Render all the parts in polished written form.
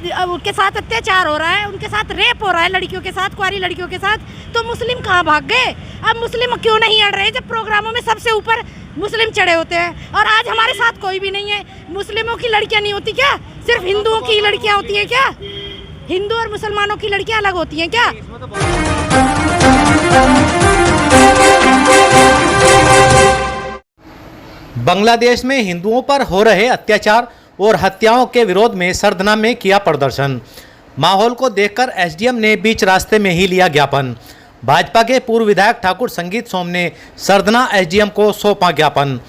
उनके साथ अत्याचार हो रहा है, उनके साथ रेप हो रहा है, लड़कियों के साथ, कुंवारी लड़कियों के साथ, तो मुस्लिम कहाँ भाग गए? अब मुस्लिम क्यों नहीं अड़ रहे जब प्रोग्रामों में सबसे ऊपर मुस्लिम चढ़े होते हैं? और आज हमारे साथ कोई भी नहीं है। मुस्लिमों की लड़कियां नहीं होती क्या? सिर्फ हिंदुओं की लड़कियां होती हैं क्या? हिंदू और मुसलमानों की लड़कियां अलग होती हैं क्या? बांग्लादेश में हिंदुओं पर हो रहे अत्याचार और हत्याओं के विरोध में सरधना में किया प्रदर्शन। माहौल को देखकर एसडीएम ने बीच रास्ते में ही लिया ज्ञापन। भाजपा के पूर्व विधायक ठाकुर संगीत सोम ने सरधना एसडीएम को सौंपा ज्ञापन।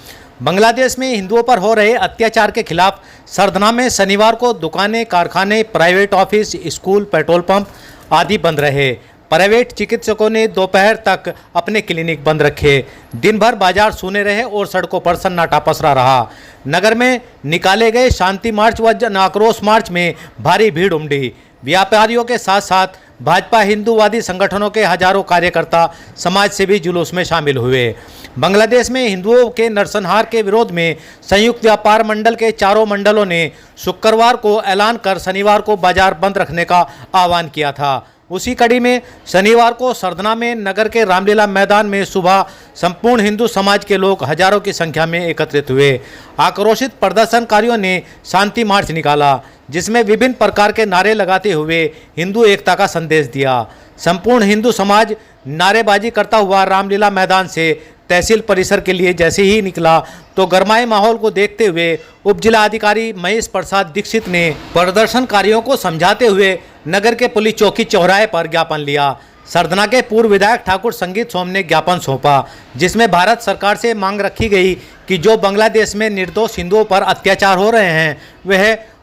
बांग्लादेश में हिंदुओं पर हो रहे अत्याचार के खिलाफ सरधना में शनिवार को दुकानें, कारखाने, private office, school, petrol pump आदि बंद रहे। प्राइवेट चिकित्सकों ने दोपहर तक अपने क्लिनिक बंद रखे। दिन भर बाजार सूने रहे और सड़कों पर सन्नाटा पसरा रहा। नगर में निकाले गए शांति मार्च व जन आक्रोश मार्च में भारी भीड़ उमड़ी। व्यापारियों के साथ साथ भाजपा हिंदूवादी संगठनों के हजारों कार्यकर्ता समाज सेवी जुलूस में शामिल हुए। बांग्लादेश में हिंदुओं के नरसंहार के विरोध में संयुक्त व्यापार मंडल के चारों मंडलों ने शुक्रवार को ऐलान कर शनिवार को बाजार बंद रखने का आह्वान किया था। उसी कड़ी में शनिवार को सरधना में नगर के रामलीला मैदान में सुबह संपूर्ण हिंदू समाज के लोग हजारों की संख्या में एकत्रित हुए। आक्रोशित प्रदर्शनकारियों ने शांति मार्च निकाला, जिसमें विभिन्न प्रकार के नारे लगाते हुए हिंदू एकता का संदेश दिया। संपूर्ण हिंदू समाज नारेबाजी करता हुआ रामलीला मैदान से तहसील परिसर के लिए जैसे ही निकला तो गरमाए माहौल को देखते हुए उप जिला अधिकारी महेश प्रसाद दीक्षित ने प्रदर्शनकारियों को समझाते हुए नगर के पुलिस चौकी चौराहे पर ज्ञापन लिया। सरधना के पूर्व विधायक ठाकुर संगीत सोम ने ज्ञापन सौंपा, जिसमें भारत सरकार से मांग रखी गई कि जो बांग्लादेश में निर्दोष हिंदुओं पर अत्याचार हो रहे हैं,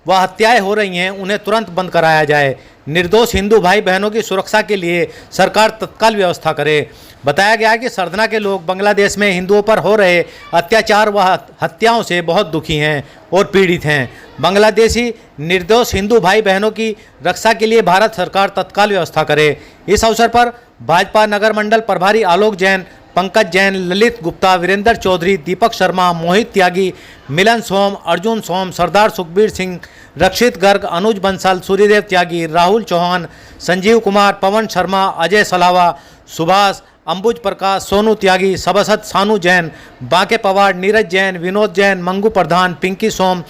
वह हत्याएं हो रही हैं, उन्हें तुरंत बंद कराया जाए। निर्दोष हिंदू भाई बहनों की सुरक्षा के लिए सरकार तत्काल व्यवस्था करे। बताया गया कि सरधना के लोग बांग्लादेश में हिंदुओं पर हो रहे अत्याचार व हत्याओं से बहुत दुखी हैं और पीड़ित हैं। बांग्लादेशी निर्दोष हिंदू भाई बहनों की रक्षा के लिए भारत सरकार तत्काल व्यवस्था करे। इस अवसर पर भाजपा नगर मंडल प्रभारी आलोक जैन, पंकज जैन, ललित गुप्ता, वीरेंद्र चौधरी, दीपक शर्मा, मोहित त्यागी, मिलन सोम, अर्जुन सोम, सरदार सुखबीर सिंह, रक्षित गर्ग, अनुज बंसल, सूर्यदेव त्यागी, राहुल चौहान, संजीव कुमार, पवन शर्मा, अजय सलावा, सुभाष, अंबुज प्रकाश, सोनू त्यागी, सभासद सानू जैन, बांके पवार, नीरज जैन, विनोद जैन, मंगू प्रधान, पिंकी सोम,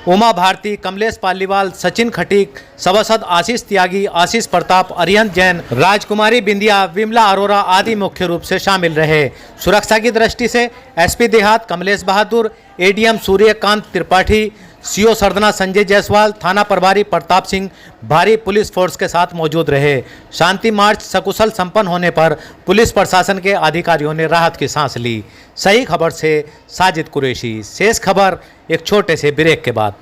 उमा भारती, कमलेश पालीवाल, सचिन खटीक, सभासद आशीष त्यागी, आशीष प्रताप, अरिहंत जैन, राजकुमारी बिंदिया, विमला अरोरा आदि मुख्य रूप से शामिल रहे। सुरक्षा की दृष्टि से एसपी देहात कमलेश बहादुर, एडीएम सूर्यकांत त्रिपाठी, सीओ सरधना संजय जायसवाल, थाना प्रभारी प्रताप सिंह भारी पुलिस फोर्स के साथ मौजूद रहे। शांति मार्च सकुशल संपन्न होने पर पुलिस प्रशासन के अधिकारियों ने राहत की सांस ली। सही खबर से साजिद कुरैशी। शेष खबर एक छोटे से ब्रेक के बाद।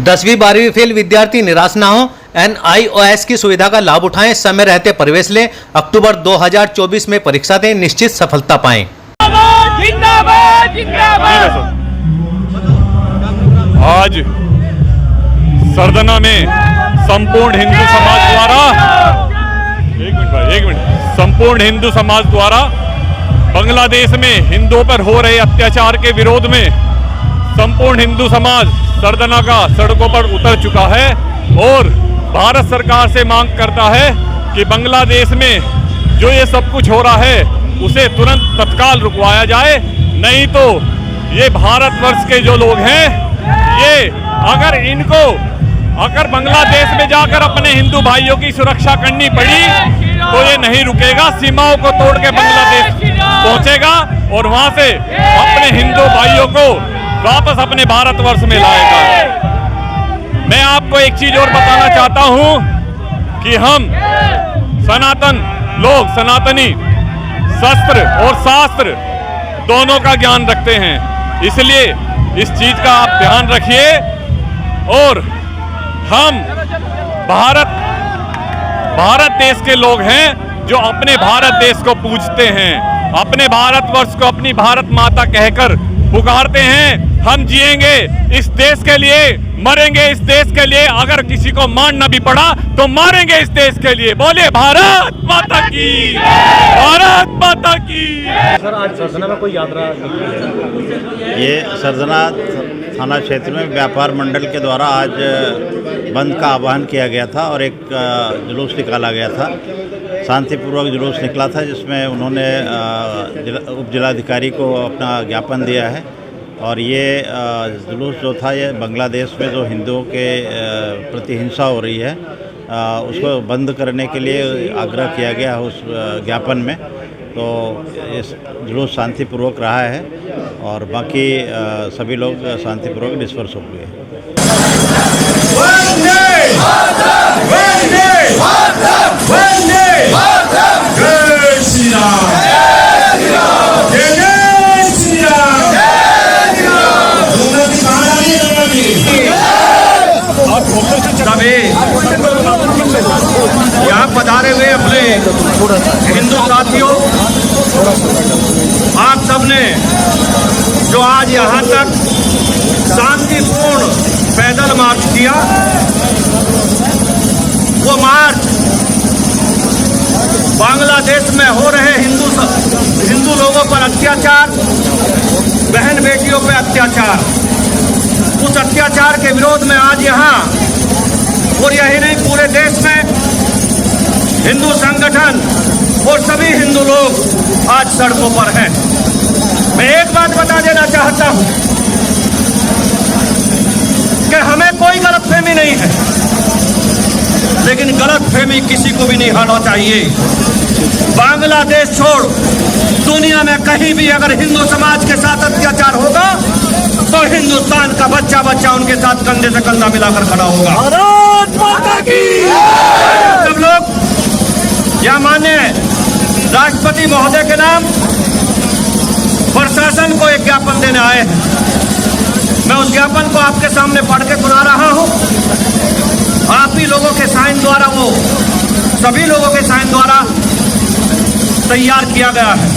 10वीं 12वीं फेल विद्यार्थी निराश ना हो, NIOS की सुविधा का लाभ उठाएं, समय रहते प्रवेश लें, अक्टूबर 2024 में परीक्षा दें, निश्चित सफलता पाएं। आज सरधना में संपूर्ण हिंदू समाज द्वारा संपूर्ण हिंदू समाज द्वारा बांग्लादेश में हिंदुओं पर हो रहे अत्याचार के विरोध में संपूर्ण हिंदू समाज सरधना का सड़कों पर उतर चुका है और भारत सरकार से मांग करता है कि बांग्लादेश में जो ये सब कुछ हो रहा है उसे तुरंत तत्काल रुकवाया जाए, नहीं तो ये भारतवर्ष के जो लोग हैं ये अगर बांग्लादेश में जाकर अपने हिंदू भाइयों की सुरक्षा करनी पड़ी तो ये नहीं रुकेगा, सीमाओं को तोड़ के बांग्लादेश पहुंचेगा और वहां से अपने हिंदू भाइयों को वापस अपने भारतवर्ष में लाएगा। मैं आपको एक चीज और बताना चाहता हूं कि हम सनातन लोग, सनातनी शस्त्र और शास्त्र दोनों का ज्ञान रखते हैं, इसलिए इस चीज का आप ध्यान रखिए। और हम भारत देश के लोग हैं जो अपने भारत देश को पूजते हैं, अपने भारतवर्ष को अपनी भारत माता कहकर पुकारते हैं। हम जिएंगे इस देश के लिए, मरेंगे इस देश के लिए, अगर किसी को मारना भी पड़ा तो मारेंगे इस देश के लिए। बोले भारत माता की, भारत माता की। सर, आज सरधना में कोई यात्रा ये सरधना थाना क्षेत्र में व्यापार मंडल के द्वारा आज बंद का आह्वान किया गया था और एक जुलूस निकाला गया था। शांतिपूर्वक जुलूस निकला था जिसमें उन्होंने उप जिलाधिकारी को अपना ज्ञापन दिया है और ये जुलूस जो था ये बांग्लादेश में जो हिंदुओं के प्रति हिंसा हो रही है उसको बंद करने के लिए आग्रह किया गया उस ज्ञापन में। तो इस जुलूस शांतिपूर्वक रहा है और बाकी सभी लोग शांतिपूर्वक डिस्पर्स हो गए। यहाँ पधारे हुए अपने हिंदू साथियों, आप सबने जो आज यहाँ तक शांतिपूर्ण पैदल मार्च किया, वो मार्च बांग्लादेश में हो रहे हिंदू लोगों पर अत्याचार, बहन बेटियों पर अत्याचार, उस अत्याचार के विरोध में आज यहाँ और यही नहीं पूरे देश में हिंदू संगठन और सभी हिंदू लोग आज सड़कों पर हैं। मैं एक बात बता देना चाहता हूं कि हमें कोई गलतफहमी नहीं है, लेकिन गलतफहमी किसी को भी नहीं होना चाहिए। बांग्लादेश छोड़ दुनिया में कहीं भी अगर हिंदू समाज के साथ अत्याचार होगा तो हिंदुस्तान का बच्चा बच्चा उनके साथ कंधे से कंधा मिलाकर खड़ा होगा। भारत माता की जय। सब लोग यह माननीय राष्ट्रपति महोदय के नाम प्रशासन को एक ज्ञापन देने आए हैं। मैं उस ज्ञापन को आपके सामने पढ़ के सुना रहा हूं। आप ही लोगों के साइन द्वारा, वो सभी लोगों के साइन द्वारा तैयार किया गया है।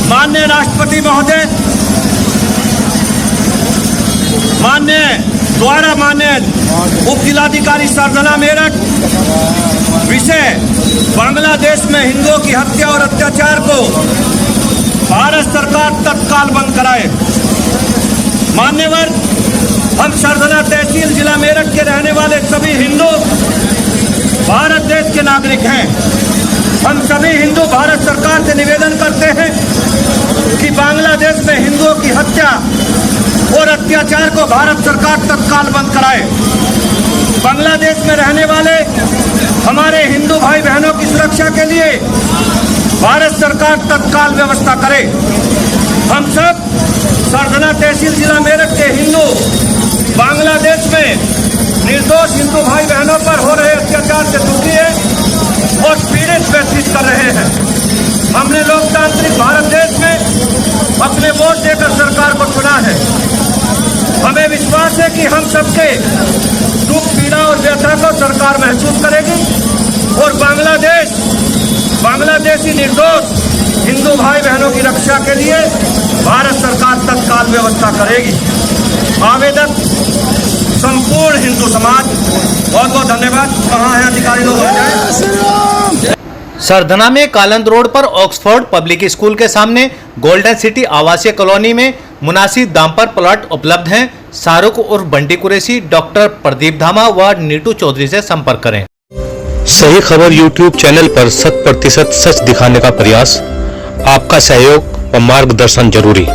माननीय राष्ट्रपति महोदय, माननीय उप जिलाधिकारी सरधना मेरठ, विषय बांग्लादेश में हिंदुओं की हत्या और अत्याचार को भारत सरकार तत्काल बंद कराए। मान्यवर, हम सरधना तहसील जिला मेरठ के रहने वाले सभी हिंदू भारत देश के नागरिक हैं। हम सभी हिंदू भारत सरकार से निवेदन करते हैं कि बांग्लादेश में हिंदुओं की हत्या और अत्याचार को भारत सरकार तत्काल बंद कराए। बांग्लादेश में रहने वाले हमारे हिंदू भाई बहनों की सुरक्षा के लिए भारत सरकार तत्काल व्यवस्था करे। हम सब सरधना तहसील जिला मेरठ के हिंदू बांग्लादेश में निर्दोष हिंदू भाई बहनों पर हो रहे अत्याचार से दुखी है और पीड़ित व्यतीत कर रहे हैं। हमने लोकतांत्रिक भारत देश में अपने वोट देकर सरकार को चुना है। हमें विश्वास है कि हम सबके दुख, पीड़ा और व्यथा को सरकार महसूस करेगी और बांग्लादेशी निर्दोष हिंदू भाई बहनों की रक्षा के लिए भारत सरकार तत्काल व्यवस्था करेगी। आवेदक संपूर्ण हिंदू समाज, बहुत बहुत धन्यवाद। कहाँ है अधिकारी लोग? आ जाए। सरधना में कालंद रोड पर ऑक्सफोर्ड पब्लिक स्कूल के सामने गोल्डन सिटी आवासीय कॉलोनी में मुनासिब दाम पर प्लॉट उपलब्ध हैं। शाहरुख उर्फ बंटी कुरैशी, डॉक्टर प्रदीप धामा व नीटू चौधरी से संपर्क करें। सही खबर यूट्यूब चैनल पर 100% सच दिखाने का प्रयास। आपका सहयोग व मार्गदर्शन जरूरी।